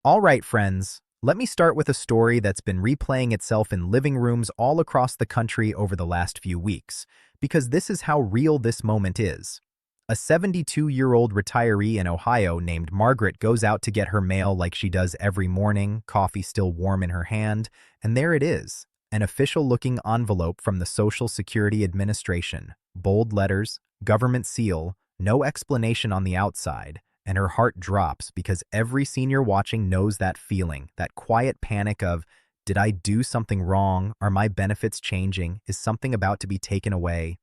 All right, friends, let me start with a story that's been replaying itself in living rooms all across the country over the last few weeks, because this is how real this moment is. A 72-year-old retiree in Ohio named Margaret goes out to get her mail like she does every morning, coffee still warm in her hand, and there it is, an official-looking envelope from the Social Security Administration, bold letters, government seal, no explanation on the outside, and her heart drops because every senior watching knows that feeling, that quiet panic of, did I do something wrong? Are my benefits changing? Is something about to be taken away?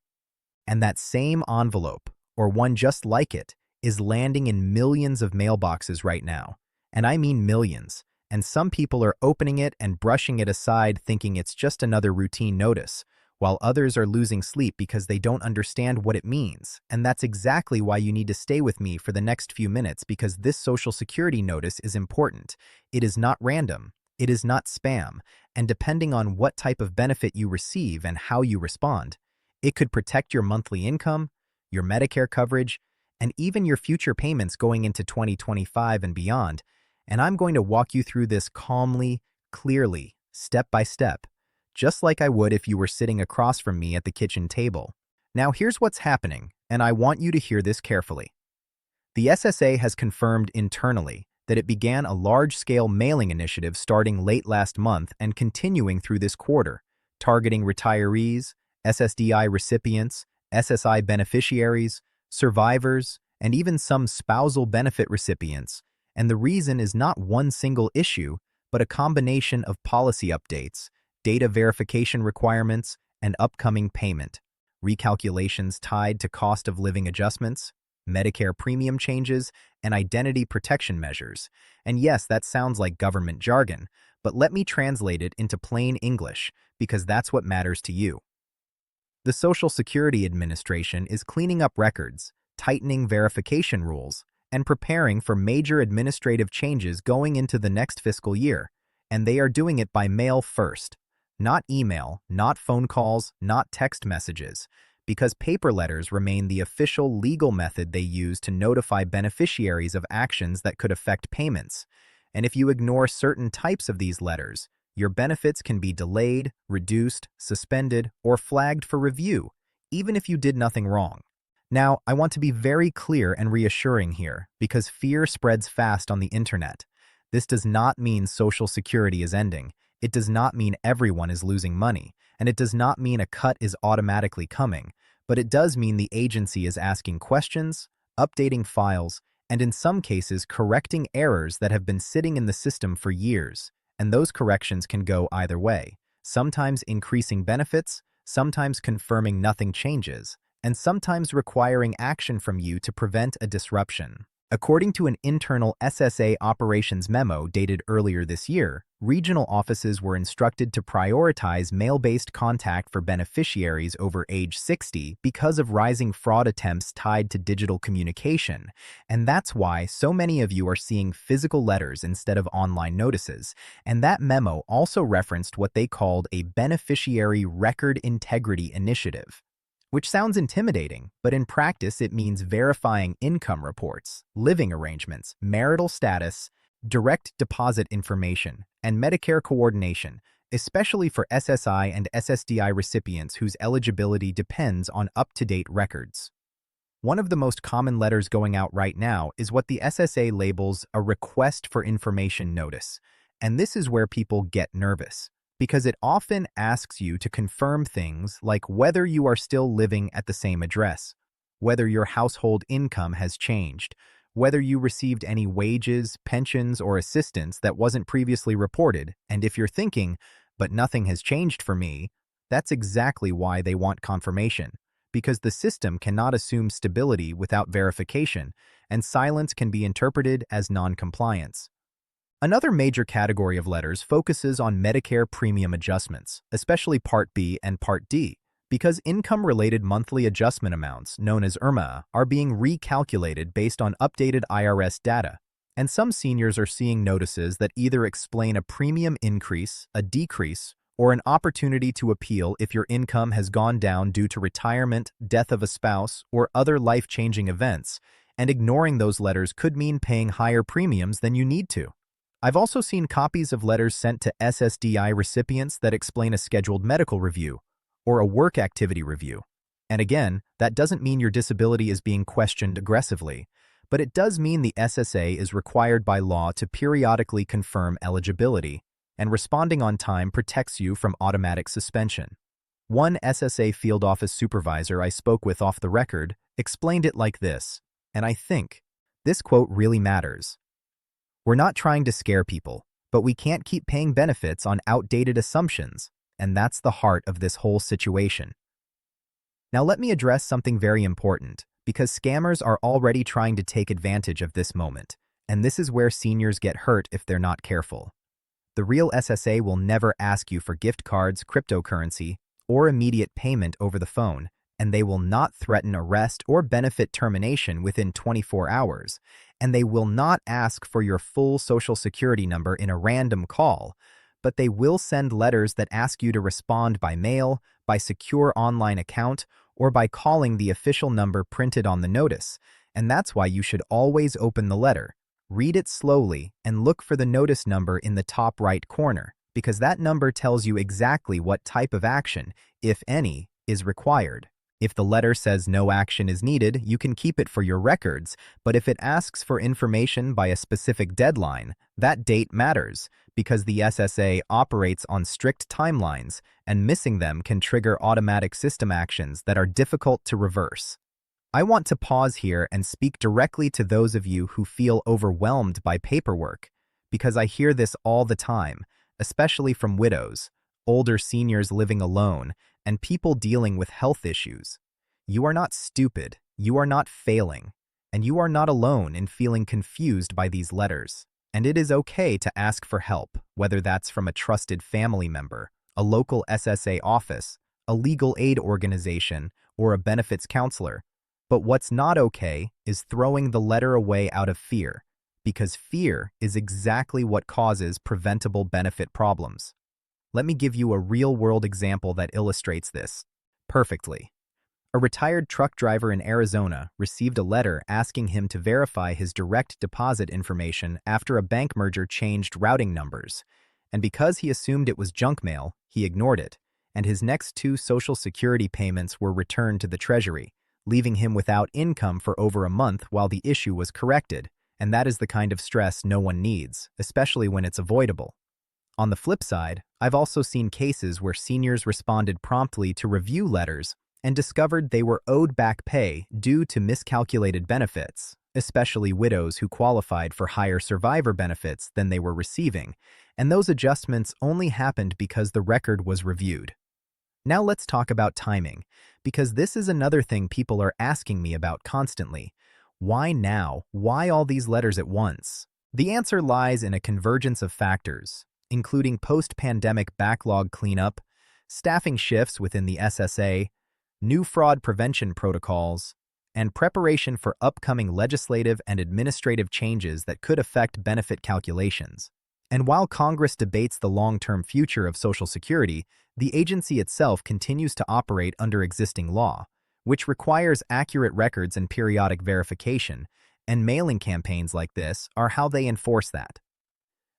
And that same envelope, or one just like it, is landing in millions of mailboxes right now. And I mean millions. And some people are opening it and brushing it aside thinking it's just another routine notice, while others are losing sleep because they don't understand what it means. And that's exactly why you need to stay with me for the next few minutes, because this Social Security notice is important. It is not random. It is not spam. And depending on what type of benefit you receive and how you respond, it could protect your monthly income, your Medicare coverage, and even your future payments going into 2025 and beyond. And I'm going to walk you through this calmly, clearly, step by step, just like I would if you were sitting across from me at the kitchen table. Now here's what's happening, and I want you to hear this carefully. The SSA has confirmed internally that it began a large-scale mailing initiative starting late last month and continuing through this quarter, targeting retirees, SSDI recipients, SSI beneficiaries, survivors, and even some spousal benefit recipients. And the reason is not one single issue, but a combination of policy updates, data verification requirements, and upcoming payment recalculations tied to cost of living adjustments, Medicare premium changes, and identity protection measures. And yes, that sounds like government jargon, but let me translate it into plain English, because that's what matters to you. The Social Security Administration is cleaning up records, tightening verification rules, and preparing for major administrative changes going into the next fiscal year. And they are doing it by mail first. Not email, not phone calls, not text messages, because paper letters remain the official legal method they use to notify beneficiaries of actions that could affect payments. And if you ignore certain types of these letters, your benefits can be delayed, reduced, suspended, or flagged for review, even if you did nothing wrong. Now, I want to be very clear and reassuring here, because fear spreads fast on the internet. This does not mean Social Security is ending. It does not mean everyone is losing money, and it does not mean a cut is automatically coming, but it does mean the agency is asking questions, updating files, and in some cases correcting errors that have been sitting in the system for years. And those corrections can go either way, sometimes increasing benefits, sometimes confirming nothing changes, and sometimes requiring action from you to prevent a disruption. According to an internal SSA operations memo dated earlier this year, regional offices were instructed to prioritize mail-based contact for beneficiaries over age 60 because of rising fraud attempts tied to digital communication. And that's why so many of you are seeing physical letters instead of online notices. And that memo also referenced what they called a beneficiary record integrity initiative, which sounds intimidating, but in practice it means verifying income reports, living arrangements, marital status, direct deposit information, and Medicare coordination, especially for SSI and SSDI recipients whose eligibility depends on up-to-date records. One of the most common letters going out right now is what the SSA labels a request for information notice, and this is where people get nervous, because it often asks you to confirm things like whether you are still living at the same address, whether your household income has changed, whether you received any wages, pensions, or assistance that wasn't previously reported, and if you're thinking, but nothing has changed for me, that's exactly why they want confirmation, because the system cannot assume stability without verification, and silence can be interpreted as non-compliance. Another major category of letters focuses on Medicare premium adjustments, especially Part B and Part D, because income-related monthly adjustment amounts, known as IRMAA, are being recalculated based on updated IRS data. And some seniors are seeing notices that either explain a premium increase, a decrease, or an opportunity to appeal if your income has gone down due to retirement, death of a spouse, or other life-changing events, and ignoring those letters could mean paying higher premiums than you need to. I've also seen copies of letters sent to SSDI recipients that explain a scheduled medical review or a work activity review. And again, that doesn't mean your disability is being questioned aggressively, but it does mean the SSA is required by law to periodically confirm eligibility, and responding on time protects you from automatic suspension. One SSA field office supervisor I spoke with off the record explained it like this, and I think this quote really matters. "We're not trying to scare people, but we can't keep paying benefits on outdated assumptions, and that's the heart of this whole situation." Now let me address something very important, because scammers are already trying to take advantage of this moment, and this is where seniors get hurt if they're not careful. The real SSA will never ask you for gift cards, cryptocurrency, or immediate payment over the phone, and they will not threaten arrest or benefit termination within 24 hours, and they will not ask for your full Social Security number in a random call, but they will send letters that ask you to respond by mail, by secure online account, or by calling the official number printed on the notice, and that's why you should always open the letter. Read it slowly and look for the notice number in the top right corner, because that number tells you exactly what type of action, if any, is required. If the letter says no action is needed, you can keep it for your records, but if it asks for information by a specific deadline, that date matters, because the SSA operates on strict timelines, and missing them can trigger automatic system actions that are difficult to reverse. I want to pause here and speak directly to those of you who feel overwhelmed by paperwork, because I hear this all the time, especially from widows, older seniors living alone, and people dealing with health issues. You are not stupid, you are not failing, and you are not alone in feeling confused by these letters. And it is okay to ask for help, whether that's from a trusted family member, a local SSA office, a legal aid organization, or a benefits counselor. But what's not okay is throwing the letter away out of fear, because fear is exactly what causes preventable benefit problems. Let me give you a real-world example that illustrates this perfectly. A retired truck driver in Arizona received a letter asking him to verify his direct deposit information after a bank merger changed routing numbers, and because he assumed it was junk mail, he ignored it, and his next 2 Social Security payments were returned to the Treasury, leaving him without income for over a month while the issue was corrected, and that is the kind of stress no one needs, especially when it's avoidable. On the flip side, I've also seen cases where seniors responded promptly to review letters and discovered they were owed back pay due to miscalculated benefits, especially widows who qualified for higher survivor benefits than they were receiving, and those adjustments only happened because the record was reviewed. Now let's talk about timing, because this is another thing people are asking me about constantly. Why now? Why all these letters at once? The answer lies in a convergence of factors, including post-pandemic backlog cleanup, staffing shifts within the SSA, new fraud prevention protocols, and preparation for upcoming legislative and administrative changes that could affect benefit calculations. And while Congress debates the long-term future of Social Security, the agency itself continues to operate under existing law, which requires accurate records and periodic verification, and mailing campaigns like this are how they enforce that.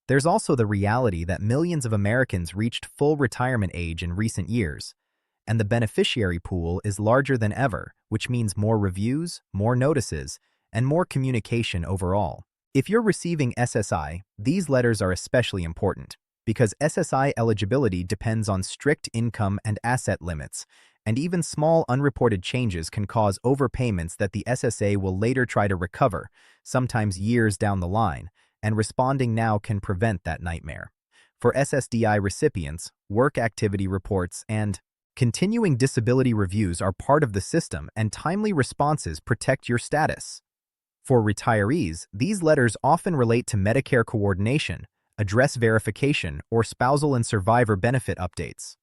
There's also the reality that millions of Americans reached full retirement age in recent years, and the beneficiary pool is larger than ever, which means more reviews, more notices, and more communication overall. If you're receiving SSI, these letters are especially important, because SSI eligibility depends on strict income and asset limits, and even small unreported changes can cause overpayments that the SSA will later try to recover, sometimes years down the line, and responding now can prevent that nightmare. For SSDI recipients, work activity reports and continuing disability reviews are part of the system, and timely responses protect your status. For retirees, these letters often relate to Medicare coordination, address verification, or spousal and survivor benefit updates.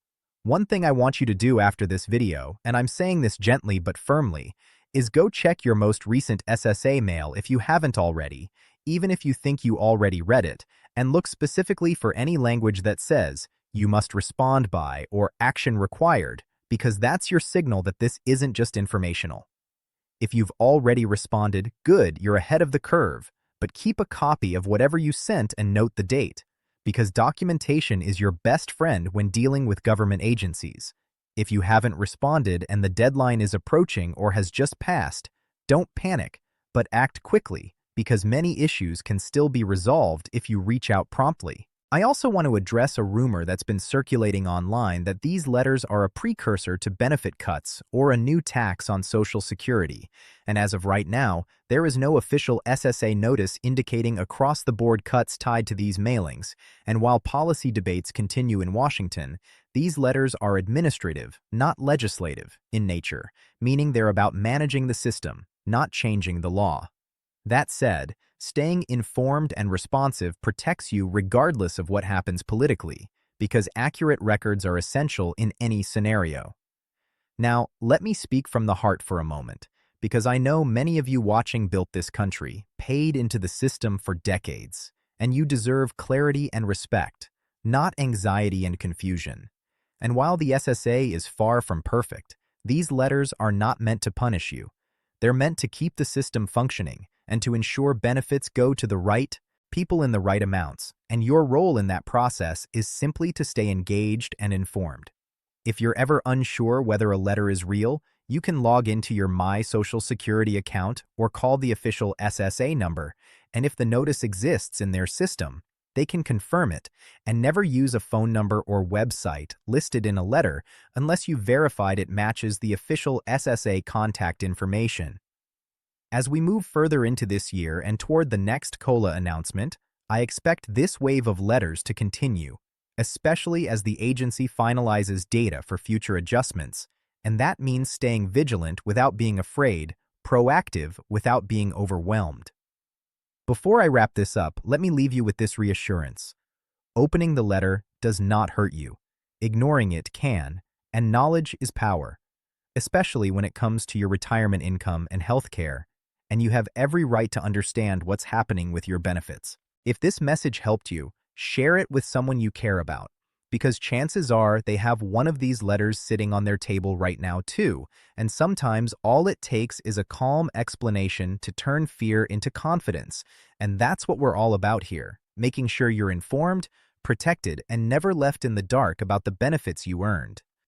One thing I want you to do after this video, and I'm saying this gently but firmly, is go check your most recent SSA mail if you haven't already, even if you think you already read it, and look specifically for any language that says, "You must respond by" or "action required," because that's your signal that this isn't just informational. If you've already responded, good, you're ahead of the curve, but keep a copy of whatever you sent and note the date, because documentation is your best friend when dealing with government agencies. If you haven't responded and the deadline is approaching or has just passed, don't panic, but act quickly, because many issues can still be resolved if you reach out promptly. I also want to address a rumor that's been circulating online that these letters are a precursor to benefit cuts or a new tax on Social Security, and as of right now, there is no official SSA notice indicating across-the-board cuts tied to these mailings, and while policy debates continue in Washington, these letters are administrative, not legislative, in nature, meaning they're about managing the system, not changing the law. That said, staying informed and responsive protects you regardless of what happens politically, because accurate records are essential in any scenario. Now, let me speak from the heart for a moment, because I know many of you watching built this country, paid into the system for decades, and you deserve clarity and respect, not anxiety and confusion. And while the SSA is far from perfect, these letters are not meant to punish you. They're meant to keep the system functioning and to ensure benefits go to the right people in the right amounts, and your role in that process is simply to stay engaged and informed. If you're ever unsure whether a letter is real, you can log into your My Social Security account or call the official SSA number, and if the notice exists in their system, they can confirm it, and never use a phone number or website listed in a letter unless you've verified it matches the official SSA contact information. As we move further into this year and toward the next COLA announcement, I expect this wave of letters to continue, especially as the agency finalizes data for future adjustments, and that means staying vigilant without being afraid, proactive without being overwhelmed. Before I wrap this up, let me leave you with this reassurance. Opening the letter does not hurt you. Ignoring it can, and knowledge is power, especially when it comes to your retirement income and health care, and you have every right to understand what's happening with your benefits. If this message helped you, share it with someone you care about, because chances are they have one of these letters sitting on their table right now too, and sometimes all it takes is a calm explanation to turn fear into confidence, and that's what we're all about here, making sure you're informed, protected, and never left in the dark about the benefits you earned.